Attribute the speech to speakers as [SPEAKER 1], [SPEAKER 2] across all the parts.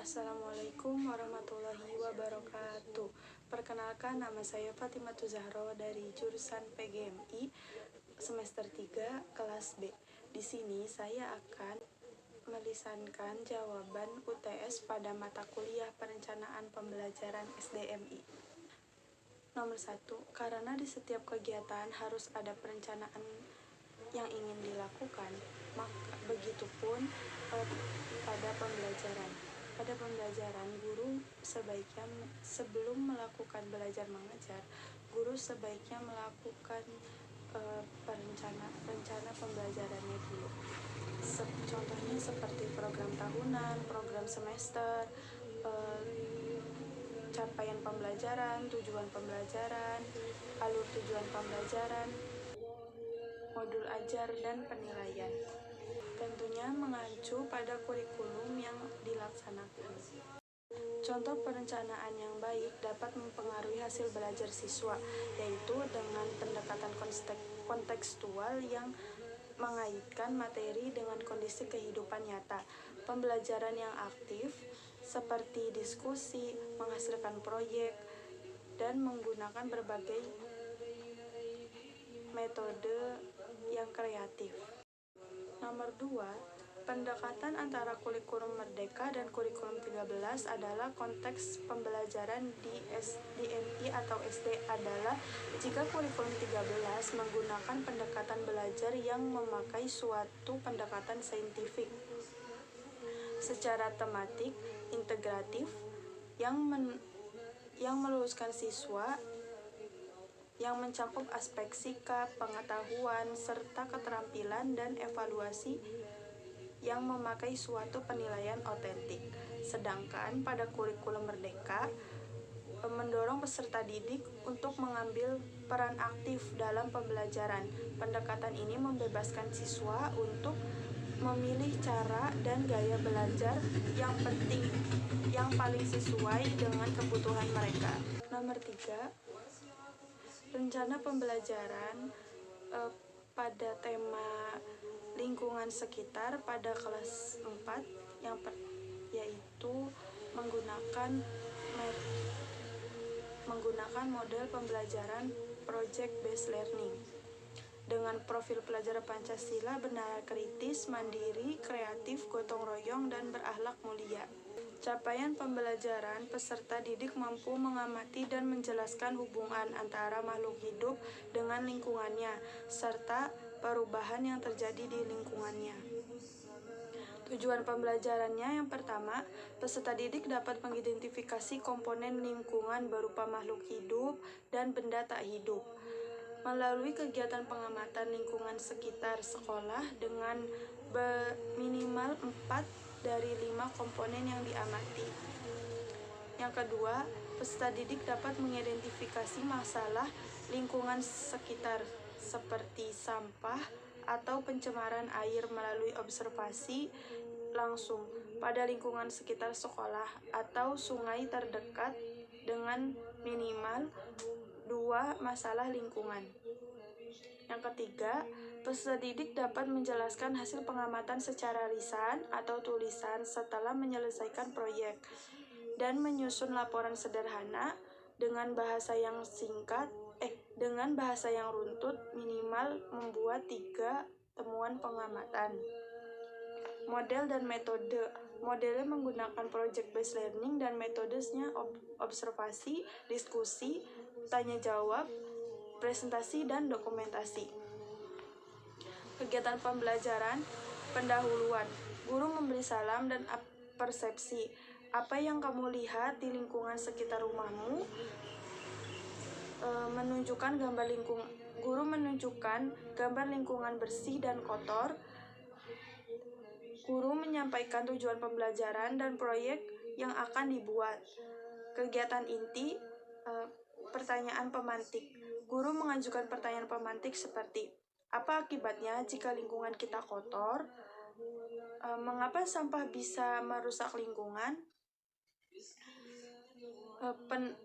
[SPEAKER 1] Assalamualaikum warahmatullahi wabarakatuh. Perkenalkan, nama saya Fatimah Zahra dari jurusan PGMI semester 3 kelas B. Di sini saya akan melisankan jawaban UTS pada mata kuliah Perencanaan Pembelajaran SDMI. Nomor 1, karena di setiap kegiatan harus ada perencanaan yang ingin dilakukan, maka begitupun pada pembelajaran. Pada pembelajaran, guru sebaiknya sebelum melakukan belajar mengajar, guru sebaiknya melakukan rencana pembelajarannya dulu. Contohnya seperti program tahunan, program semester, capaian pembelajaran, tujuan pembelajaran, alur tujuan pembelajaran, modul ajar, dan penilaian. Tentunya mengacu pada kurikulum yang dilaksanakan. Contoh perencanaan yang baik dapat mempengaruhi hasil belajar siswa, yaitu dengan pendekatan kontekstual yang mengaitkan materi dengan kondisi kehidupan nyata. Pembelajaran yang aktif seperti diskusi, menghasilkan proyek, dan menggunakan berbagai metode yang kreatif. Nomor 2, pendekatan antara kurikulum Merdeka dan kurikulum 13 adalah konteks pembelajaran di SDMI atau SD adalah jika kurikulum 13 menggunakan pendekatan belajar yang memakai suatu pendekatan saintifik secara tematik integratif yang meluluskan siswa, yang mencakup aspek sikap, pengetahuan, serta keterampilan dan evaluasi yang memakai suatu penilaian otentik. Sedangkan pada kurikulum Merdeka mendorong peserta didik untuk mengambil peran aktif dalam pembelajaran. Pendekatan ini membebaskan siswa untuk memilih cara dan gaya belajar yang paling sesuai dengan kebutuhan mereka. Nomor 3, rencana pembelajaran pada tema lingkungan sekitar pada kelas 4 yaitu menggunakan model pembelajaran project based learning dengan profil pelajar Pancasila, benaran kritis, mandiri, kreatif, gotong royong, dan berakhlak mulia. Capaian pembelajaran, peserta didik mampu mengamati dan menjelaskan hubungan antara makhluk hidup dengan lingkungannya, serta perubahan yang terjadi di lingkungannya. Tujuan pembelajarannya yang pertama, peserta didik dapat mengidentifikasi komponen lingkungan berupa makhluk hidup dan benda tak hidup melalui kegiatan pengamatan lingkungan sekitar sekolah dengan minimal 4 dari 5 komponen yang diamati. Yang kedua, peserta didik dapat mengidentifikasi masalah lingkungan sekitar seperti sampah atau pencemaran air melalui observasi langsung pada lingkungan sekitar sekolah atau sungai terdekat dengan minimal 2 masalah lingkungan. Yang ketiga, peserta didik dapat menjelaskan hasil pengamatan secara lisan atau tulisan setelah menyelesaikan proyek dan menyusun laporan sederhana dengan bahasa yang runtut, minimal membuat 3 temuan pengamatan. Model dan metode. Modelnya menggunakan project based learning dan metodenya observasi, diskusi, tanya jawab, presentasi, dan dokumentasi. Kegiatan pembelajaran, pendahuluan. Guru memberi salam dan persepsi. Apa yang kamu lihat di lingkungan sekitar rumahmu? Guru menunjukkan gambar lingkungan bersih dan kotor. Guru menyampaikan tujuan pembelajaran dan proyek yang akan dibuat. Kegiatan inti, pertanyaan pemantik. Guru mengajukan pertanyaan pemantik seperti, apa akibatnya jika lingkungan kita kotor? Mengapa sampah bisa merusak lingkungan?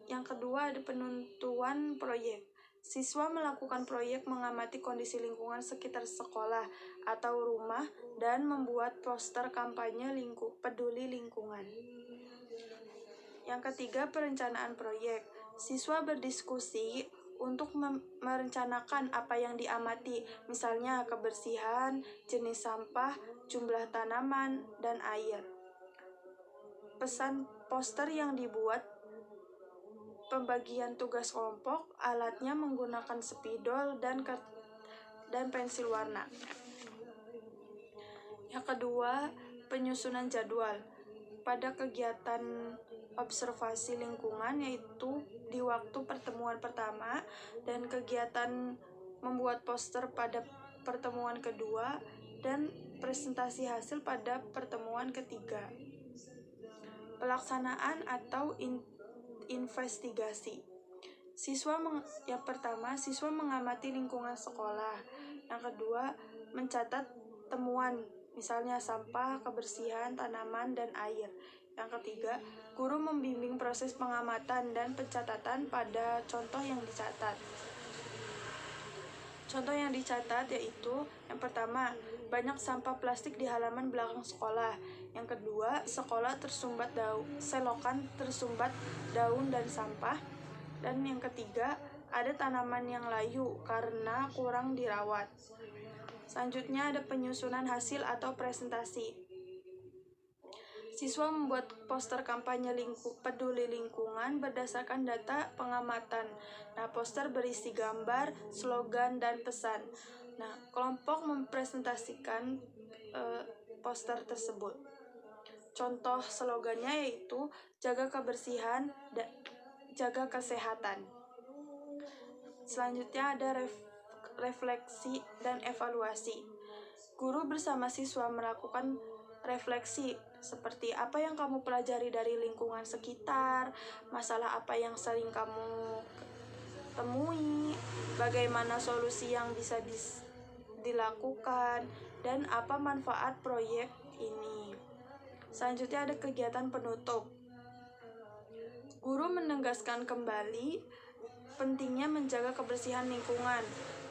[SPEAKER 1] Yang kedua ada penentuan proyek. Siswa melakukan proyek mengamati kondisi lingkungan sekitar sekolah atau rumah dan membuat poster kampanye peduli lingkungan. Yang ketiga, perencanaan proyek. Siswa berdiskusi untuk merencanakan apa yang diamati, misalnya kebersihan, jenis sampah, jumlah tanaman, dan air. Pesan poster yang dibuat, pembagian tugas kelompok, alatnya menggunakan spidol dan pensil warna. Yang kedua, penyusunan jadwal. Pada kegiatan observasi lingkungan, yaitu di waktu pertemuan pertama, dan kegiatan membuat poster pada pertemuan kedua, dan presentasi hasil pada pertemuan ketiga. Pelaksanaan atau investigasi. Yang pertama, siswa mengamati lingkungan sekolah. Yang kedua, mencatat temuan, misalnya sampah, kebersihan, tanaman, dan air. Yang ketiga, guru membimbing proses pengamatan dan pencatatan pada contoh yang dicatat. Contoh yang dicatat yaitu, yang pertama, banyak sampah plastik di halaman belakang sekolah. Yang kedua, selokan tersumbat daun dan sampah. Dan yang ketiga, ada tanaman yang layu karena kurang dirawat. Selanjutnya ada penyusunan hasil atau presentasi. Siswa membuat poster kampanye peduli lingkungan berdasarkan data pengamatan. Nah, poster berisi gambar, slogan, dan pesan. Nah, kelompok mempresentasikan poster tersebut. Contoh slogannya yaitu jaga kebersihan, jaga kesehatan. Selanjutnya ada refleksi dan evaluasi. Guru bersama siswa melakukan refleksi seperti apa yang kamu pelajari dari lingkungan sekitar, masalah apa yang sering kamu temui, bagaimana solusi yang bisa dilakukan, dan apa manfaat proyek ini. Selanjutnya ada kegiatan penutup. Guru menegaskan kembali pentingnya menjaga kebersihan lingkungan,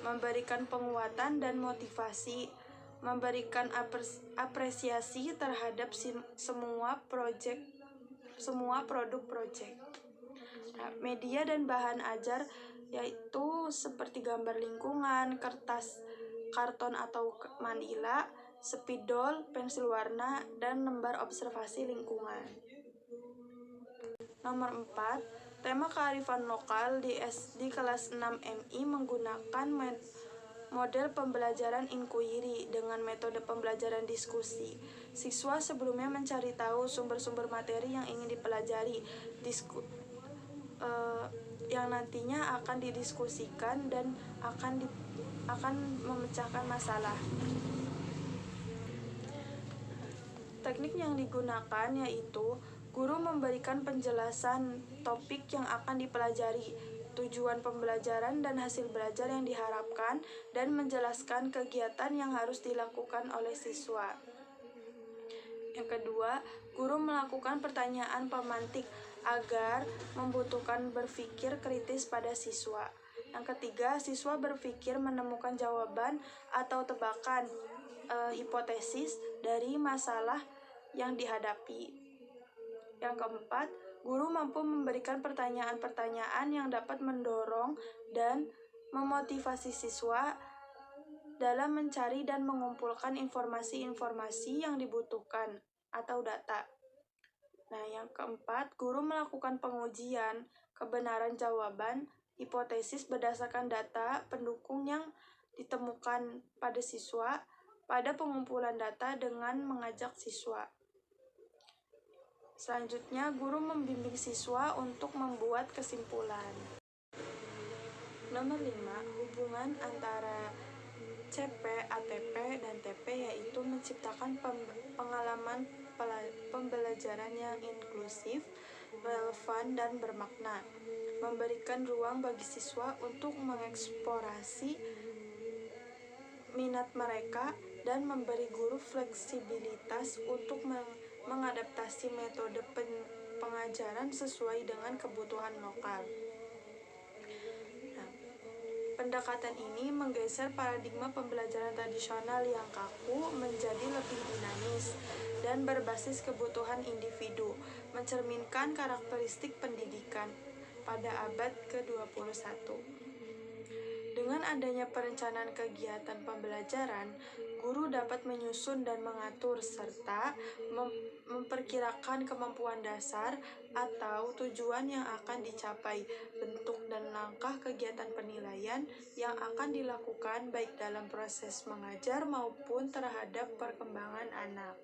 [SPEAKER 1] memberikan penguatan dan motivasi, memberikan apresiasi terhadap semua produk proyek. Nah, media dan bahan ajar yaitu seperti gambar lingkungan, kertas, karton atau manila, spidol, pensil warna, dan lembar observasi lingkungan. Nomor 4, tema kearifan lokal di kelas 6 MI menggunakan model pembelajaran inquiry dengan metode pembelajaran diskusi. Siswa sebelumnya mencari tahu sumber-sumber materi yang ingin dipelajari, yang nantinya akan didiskusikan dan akan memecahkan masalah. Teknik yang digunakan yaitu guru memberikan penjelasan topik yang akan dipelajari, tujuan pembelajaran dan hasil belajar yang diharapkan, dan menjelaskan kegiatan yang harus dilakukan oleh siswa. Yang kedua, guru melakukan pertanyaan pemantik agar membutuhkan berpikir kritis pada siswa. Yang ketiga, siswa berpikir menemukan jawaban atau tebakan hipotesis dari masalah yang dihadapi. Yang keempat, guru mampu memberikan pertanyaan-pertanyaan yang dapat mendorong dan memotivasi siswa dalam mencari dan mengumpulkan informasi-informasi yang dibutuhkan atau data. Nah, yang keempat, guru melakukan pengujian kebenaran jawaban hipotesis berdasarkan data pendukung yang ditemukan pada siswa pada pengumpulan data dengan mengajak siswa. Selanjutnya, guru membimbing siswa untuk membuat kesimpulan. Nomor 5, hubungan antara CP, ATP, dan TP yaitu menciptakan pengalaman pembelajaran yang inklusif, relevan, dan bermakna, memberikan ruang bagi siswa untuk mengeksplorasi minat mereka, dan memberi guru fleksibilitas untuk mengadaptasi metode pengajaran sesuai dengan kebutuhan lokal. Nah, Pendekatan ini menggeser paradigma pembelajaran tradisional yang kaku menjadi lebih dinamis dan berbasis kebutuhan individu, mencerminkan karakteristik pendidikan pada abad ke-21. Dengan adanya perencanaan kegiatan pembelajaran, guru dapat menyusun dan mengatur serta memperkirakan kemampuan dasar atau tujuan yang akan dicapai, bentuk dan langkah kegiatan penilaian yang akan dilakukan baik dalam proses mengajar maupun terhadap perkembangan anak.